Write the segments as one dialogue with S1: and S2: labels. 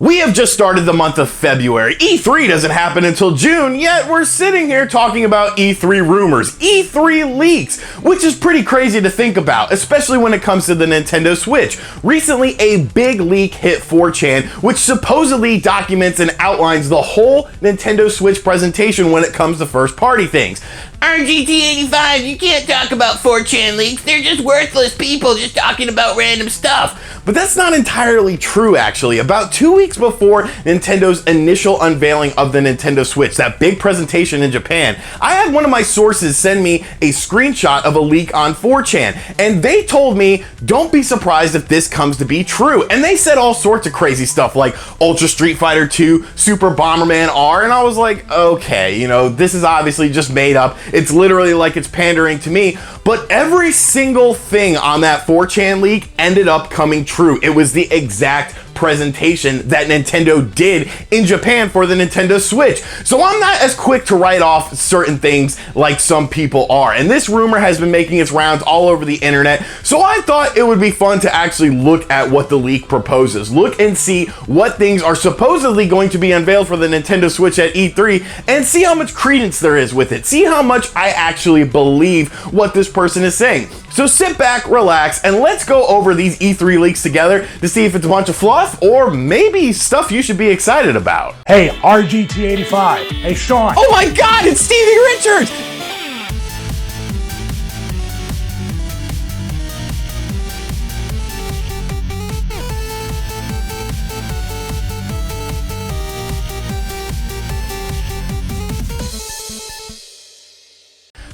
S1: We have just started the month of February. E3 doesn't happen until June, yet we're sitting here talking about E3 rumors, E3 leaks, which is pretty crazy to think about, especially when it comes to the Nintendo Switch. Recently, a big leak hit 4chan, which supposedly documents and outlines the whole Nintendo Switch presentation when it comes to first-party things.
S2: RGT 85, you can't talk about 4chan leaks. They're just worthless people just talking about random stuff.
S1: But that's not entirely true, actually. About 2 weeks before Nintendo's initial unveiling of the Nintendo Switch, that big presentation in Japan, I had one of my sources send me a screenshot of a leak on 4chan, and they told me, don't be surprised if this comes to be true. And they said all sorts of crazy stuff like Ultra Street Fighter 2, Super Bomberman R, and I was like, okay, you know, this is obviously just made up. It's literally like it's pandering to me, but every single thing on that 4chan leak ended up coming true. It was the exact presentation that Nintendo did in Japan for the Nintendo Switch. So I'm not as quick to write off certain things like some people are. And this rumor has been making its rounds all over the internet. So I thought it would be fun to actually look at what the leak proposes. Look and see what things are supposedly going to be unveiled for the Nintendo Switch at E3 and see how much credence there is with it. See how much I actually believe what this person is saying. So sit back, relax, and let's go over these E3 leaks together to see if it's a bunch of fluff or maybe stuff you should be excited about.
S3: Hey, RGT85. Hey, Sean.
S1: Oh my God, it's Stevie Richards!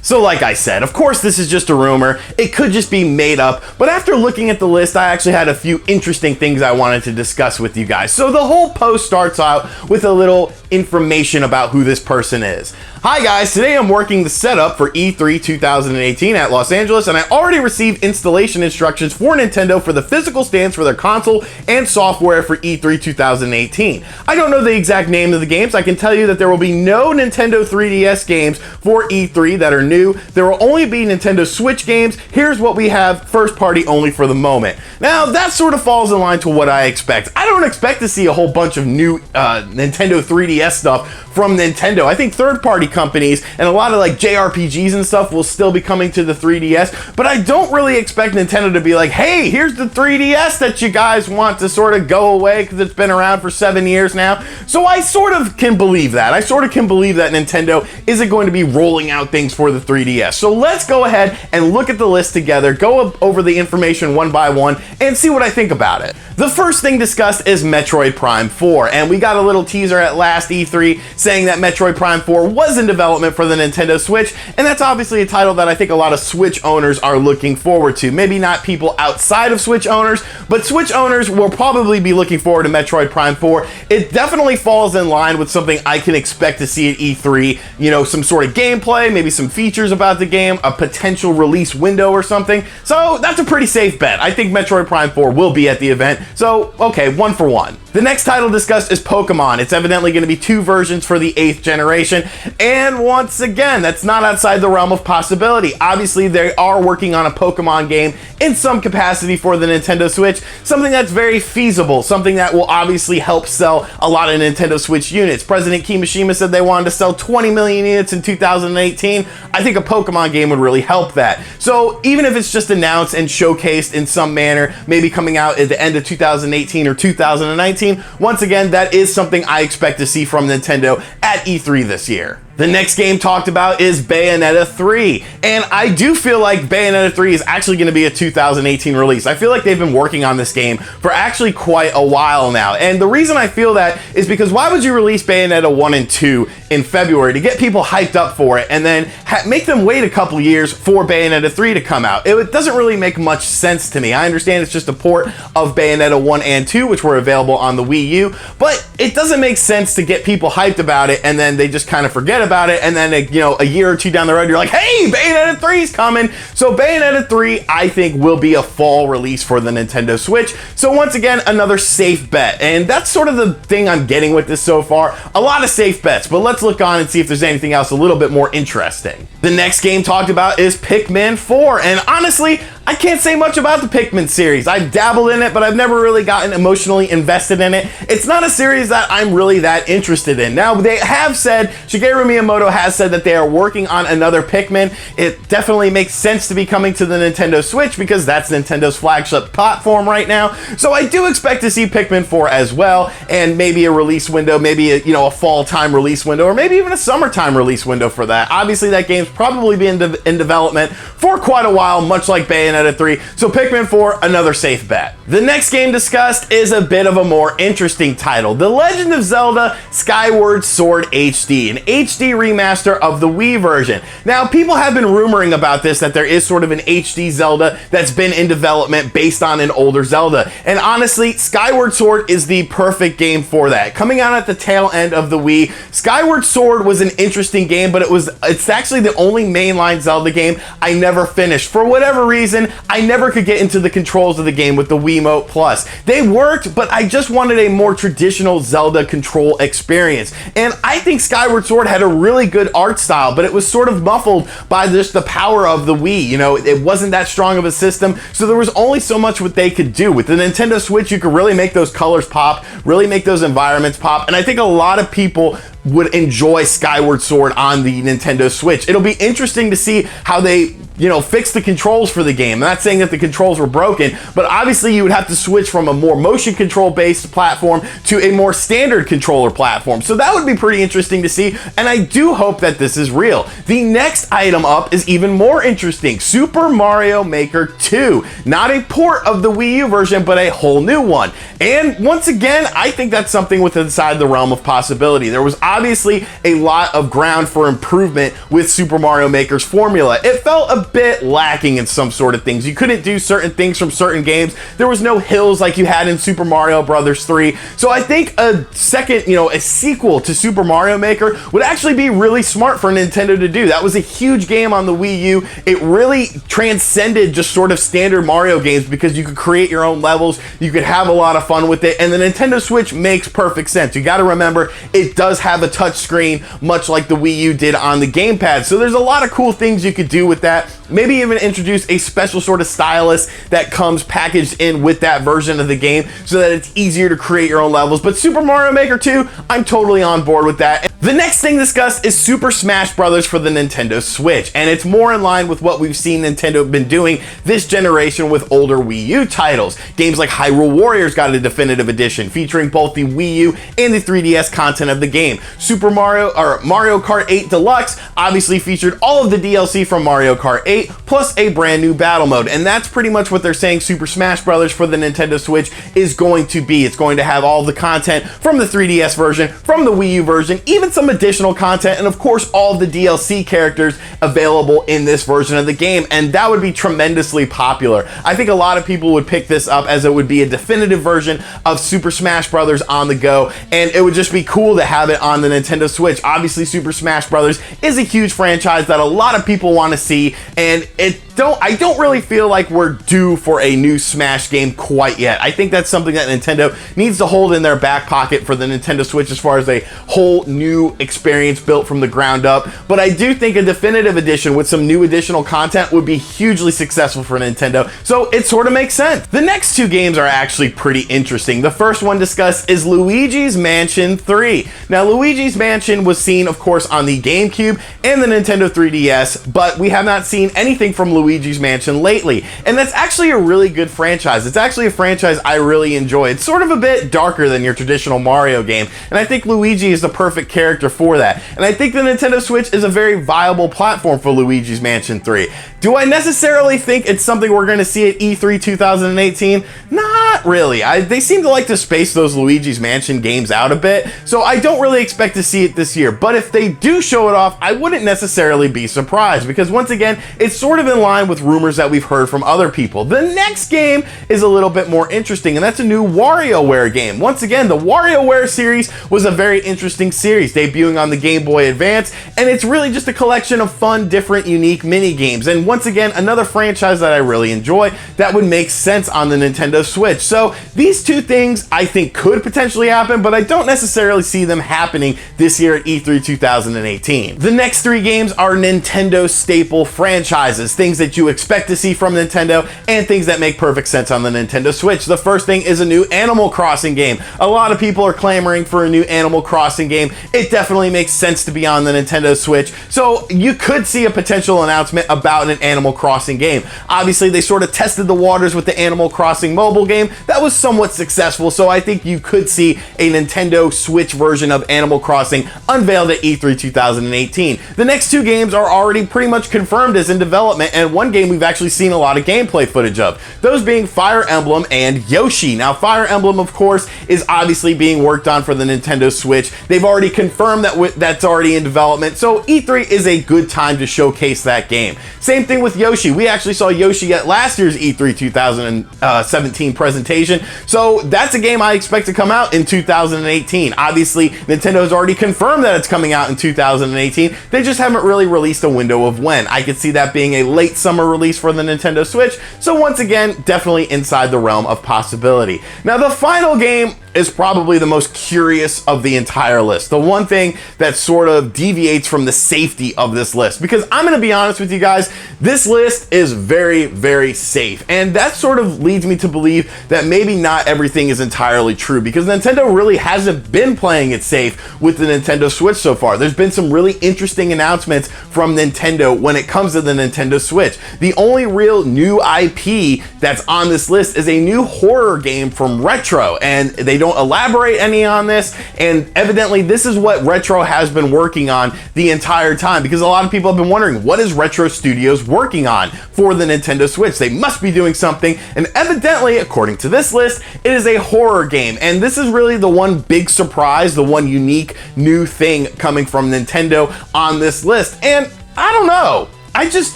S1: So like I said, of course this is just a rumor, it could just be made up, but after looking at the list, I actually had a few interesting things I wanted to discuss with you guys. So the whole post starts out with a little information about who this person is. Hi guys, today I'm working the setup for E3 2018 at Los Angeles, and I already received installation instructions for Nintendo for the physical stands for their console and software for E3 2018. I don't know the exact name of the games. I can tell you that there will be no Nintendo 3DS games for E3 that are new. There will only be Nintendo Switch games. Here's what we have, first party only for the moment. Now that sort of falls in line to what I expect. I don't expect to see a whole bunch of new Nintendo 3DS stuff from Nintendo. I think third party companies and a lot of like JRPGs and stuff will still be coming to the 3DS, but I don't really expect Nintendo to be like, hey, here's the 3DS that you guys want to sort of go away because it's been around for 7 years now. So I sort of can believe that. I sort of can believe that Nintendo isn't going to be rolling out things for the 3DS. So let's go ahead and look at the list together, go over the information one by one, and see what I think about it. The first thing discussed is Metroid Prime 4, and we got a little teaser at last E3 saying that Metroid Prime 4 was in development for the Nintendo Switch, and that's obviously a title that I think a lot of Switch owners are looking forward to. Maybe not people outside of Switch owners, but Switch owners will probably be looking forward to Metroid Prime 4. It definitely falls in line with something I can expect to see at E3, you know, some sort of gameplay, maybe some features about the game, a potential release window or something. So that's a pretty safe bet. I think Metroid Prime 4 will be at the event, so okay, 1 for 1. The next title discussed is Pokemon. It's evidently going to be 2 versions for the 8th generation, and once again, that's not outside the realm of possibility. Obviously, they are working on a Pokemon game in some capacity for the Nintendo Switch, something that's very feasible, something that will obviously help sell a lot of Nintendo Switch units. President Kimishima said they wanted to sell 20 million units in 2018. I think a Pokemon game would really help that. So even if it's just announced and showcased in some manner, maybe coming out at the end of 2018 or 2019, once again, that is something I expect to see from Nintendo at E3 this year. The next game talked about is Bayonetta 3, and I do feel like Bayonetta 3 is actually going to be a 2018 release. I feel like they've been working on this game for actually quite a while now, and the reason I feel that is because why would you release Bayonetta 1 and 2 in February to get people hyped up for it and then make them wait a couple years for Bayonetta 3 to come out? It doesn't really make much sense to me. I understand it's just a port of Bayonetta 1 and 2, which were available on the Wii U, but it doesn't make sense to get people hyped about it and then they just kind of forget about it, and then a year or two down the road you're like, hey, Bayonetta 3 is coming. So Bayonetta 3 I think will be a fall release for the Nintendo Switch. So once again, another safe bet, and that's sort of the thing I'm getting with this so far. A lot of safe bets, but let's look on and see if there's anything else a little bit more interesting. The next game talked about is Pikmin 4, and honestly, I can't say much about the Pikmin series. I've dabbled in it, but I've never really gotten emotionally invested in it. It's not a series that I'm really that interested in. Now, they have said, Shigeru Miyamoto has said that they are working on another Pikmin. It definitely makes sense to be coming to the Nintendo Switch because that's Nintendo's flagship platform right now. So I do expect to see Pikmin 4 as well, and maybe a release window, maybe a fall time release window, or maybe even a summertime release window for that. Obviously, that game's probably been in development for quite a while, much like Bayonetta 3, so Pikmin 4, another safe bet. The next game discussed is a bit of a more interesting title, The Legend of Zelda Skyward Sword HD, an HD remaster of the Wii version. Now, people have been rumoring about this, that there is sort of an HD Zelda that's been in development based on an older Zelda, and honestly, Skyward Sword is the perfect game for that. Coming out at the tail end of the Wii, Skyward Sword was an interesting game, but it's actually the only mainline Zelda game I never finished. For whatever reason, I never could get into the controls of the game with the Wiimote Plus. They worked, but I just wanted a more traditional Zelda control experience. And I think Skyward Sword had a really good art style, but it was sort of muffled by just the power of the Wii. It wasn't that strong of a system, so there was only so much what they could do. With the Nintendo Switch, you could really make those colors pop, really make those environments pop, and I think a lot of people would enjoy Skyward Sword on the Nintendo Switch. It'll be interesting to see how they, fix the controls for the game. I'm not saying that the controls were broken, but obviously you would have to switch from a more motion control based platform to a more standard controller platform. So that would be pretty interesting to see, and I do hope that this is real. The next item up is even more interesting. Super Mario Maker 2. Not a port of the Wii U version, but a whole new one. And once again, I think that's something within inside the realm of possibility. There was obviously a lot of ground for improvement with Super Mario Maker's formula. It felt a bit lacking in some sort of things. You couldn't do certain things from certain games. There was no hills like you had in Super Mario Bros. 3. So I think a second, a sequel to Super Mario Maker would actually be really smart for Nintendo to do. That was a huge game on the Wii U. It really transcended just sort of standard Mario games because you could create your own levels. You could have a lot of fun with it, and the Nintendo Switch makes perfect sense. You got to remember, it does have a touch screen, much like the Wii U did on the gamepad. So there's a lot of cool things you could do with that. Maybe even introduce a special sort of stylus that comes packaged in with that version of the game so that it's easier to create your own levels. But Super Mario Maker 2, I'm totally on board with that. The next thing discussed is Super Smash Bros. For the Nintendo Switch, and it's more in line with what we've seen Nintendo been doing this generation with older Wii U titles. Games like Hyrule Warriors got a definitive edition featuring both the Wii U and the 3DS content of the game. Mario Kart 8 Deluxe obviously featured all of the DLC from Mario Kart 8 plus a brand new battle mode, and that's pretty much what they're saying Super Smash Bros. For the Nintendo Switch is going to be. It's going to have all the content from the 3DS version, from the Wii U version, even some additional content, and of course all of the DLC characters available in this version of the game, and that would be tremendously popular. I think a lot of people would pick this up as it would be a definitive version of Super Smash Bros. On the go, and it would just be cool to have it on the Nintendo Switch. Obviously, Super Smash Bros. Is a huge franchise that a lot of people want to see, and I don't really feel like we're due for a new Smash game quite yet. I think that's something that Nintendo needs to hold in their back pocket for the Nintendo Switch as far as a whole new experience built from the ground up. But I do think a definitive edition with some new additional content would be hugely successful for Nintendo, so it sort of makes sense. The next two games are actually pretty interesting. The first one discussed is Luigi's Mansion 3. Now, Luigi's Mansion was seen, of course, on the GameCube and the Nintendo 3DS, but we have not seen anything from Luigi's Mansion lately, and that's actually a really good franchise. It's actually a franchise I really enjoy. It's sort of a bit darker than your traditional Mario game, and I think Luigi is the perfect character for that, and I think the Nintendo Switch is a very viable platform for Luigi's Mansion 3. Do I necessarily think it's something we're going to see at E3 2018? Not really. They seem to like to space those Luigi's Mansion games out a bit, so I don't really expect to see it this year, but if they do show it off, I wouldn't necessarily be surprised, because once again, it's sort of in line with rumors that we've heard from other people. The next game is a little bit more interesting, and that's a new Wario Ware game. Once again, the Wario Ware series was a very interesting series, debuting on the Game Boy Advance, and it's really just a collection of fun, different, unique mini games. And once again, another franchise that I really enjoy that would make sense on the Nintendo Switch. So these two things I think could potentially happen, but I don't necessarily see them happening this year at E3 2018. The next three games are Nintendo staple franchises. franchises, things that you expect to see from Nintendo, and things that make perfect sense on the Nintendo Switch. The first thing is a new Animal Crossing game. A lot of people are clamoring for a new Animal Crossing game. It definitely makes sense to be on the Nintendo Switch, so you could see a potential announcement about an Animal Crossing game. Obviously, they sort of tested the waters with the Animal Crossing mobile game. That was somewhat successful, so I think you could see a Nintendo Switch version of Animal Crossing unveiled at E3 2018. The next two games are already pretty much confirmed as in development, and one game we've actually seen a lot of gameplay footage of, those being Fire Emblem and Yoshi. Now, Fire Emblem, of course, is obviously being worked on for the Nintendo Switch. They've already confirmed that that's already in development, so E3 is a good time to showcase that game. Same thing with Yoshi. We actually saw Yoshi at last year's E3 2017 presentation, so that's a game I expect to come out in 2018. Obviously, Nintendo has already confirmed that it's coming out in 2018. They just haven't really released a window of when. I could see that being a late summer release for the Nintendo Switch, so once again, definitely inside the realm of possibility. Now, the final game is probably the most curious of the entire list. The one thing that sort of deviates from the safety of this list, because I'm going to be honest with you guys, this list is very, very safe. And that sort of leads me to believe that maybe not everything is entirely true, because Nintendo really hasn't been playing it safe with the Nintendo Switch so far. There's been some really interesting announcements from Nintendo when it comes to the Nintendo Switch. The only real new IP that's on this list is a new horror game from Retro, and they don't elaborate any on this, and evidently this is what Retro has been working on the entire time, because a lot of people have been wondering, what is Retro Studios working on for the Nintendo Switch? They must be doing something, and evidently, according to this list, it is a horror game, and this is really the one big surprise, the one unique new thing coming from Nintendo on this list, and I don't know. I just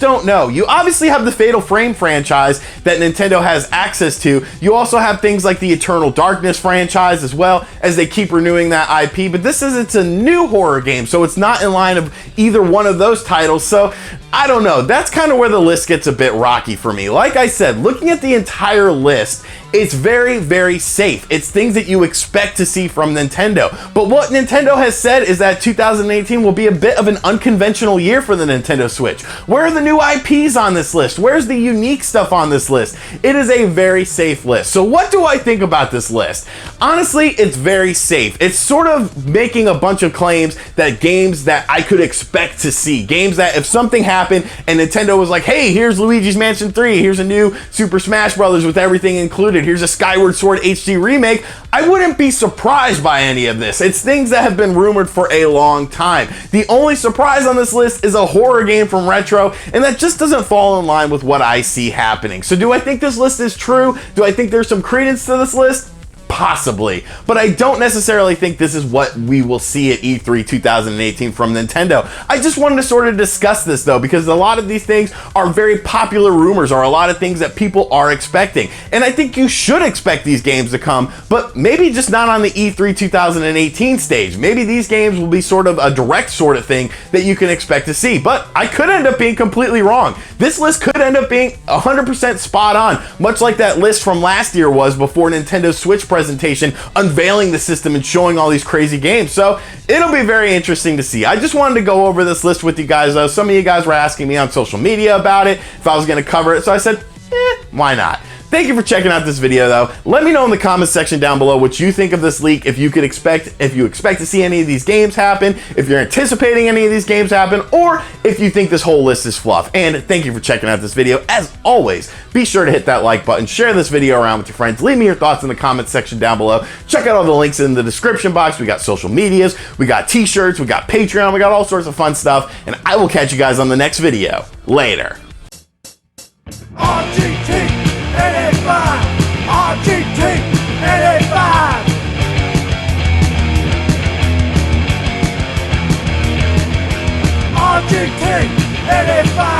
S1: don't know. You obviously have the Fatal Frame franchise that Nintendo has access to. You also have things like the Eternal Darkness franchise as well, as they keep renewing that IP, but it's a new horror game, so it's not in line of either one of those titles, so I don't know. That's kind of where the list gets a bit rocky for me. Like I said, looking at the entire list, it's very, very safe. It's things that you expect to see from Nintendo. But what Nintendo has said is that 2018 will be a bit of an unconventional year for the Nintendo Switch. Where are the new IPs on this list? Where's the unique stuff on this list? It is a very safe list. So what do I think about this list? Honestly, it's very safe. It's sort of making a bunch of claims that games that I could expect to see. Games that if something happened and Nintendo was like, hey, here's Luigi's Mansion 3, here's a new Super Smash Bros. With everything included, here's a Skyward Sword HD remake, I wouldn't be surprised by any of this. It's things that have been rumored for a long time. The only surprise on this list is a horror game from Retro, and that just doesn't fall in line with what I see happening. So do I think this list is true? Do I think there's some credence to this list? Possibly, but I don't necessarily think this is what we will see at E3 2018 from Nintendo. I just wanted to sort of discuss this though, because a lot of these things are very popular rumors, or a lot of things that people are expecting, and I think you should expect these games to come, but maybe just not on the E3 2018 stage. Maybe these games will be sort of a direct sort of thing that you can expect to see, but I could end up being completely wrong. This list could end up being 100% spot on, much like that list from last year was before Nintendo's Switch presentation, unveiling the system and showing all these crazy games. So it'll be very interesting to see. I just wanted to go over this list with you guys though. Some of you guys were asking me on social media about it, if I was going to cover it, so I said, why not? Thank you for checking out this video though. Let me know in the comments section down below what you think of this leak, if you expect to see any of these games happen, if you're anticipating any of these games happen, or if you think this whole list is fluff. And thank you for checking out this video. As always, be sure to hit that like button, share this video around with your friends, leave me your thoughts in the comments section down below. Check out all the links in the description box. We got social medias, we got t-shirts, we got Patreon, we got all sorts of fun stuff, and I will catch you guys on the next video. Later.
S4: RGT 85, RGT 85. RGT 85.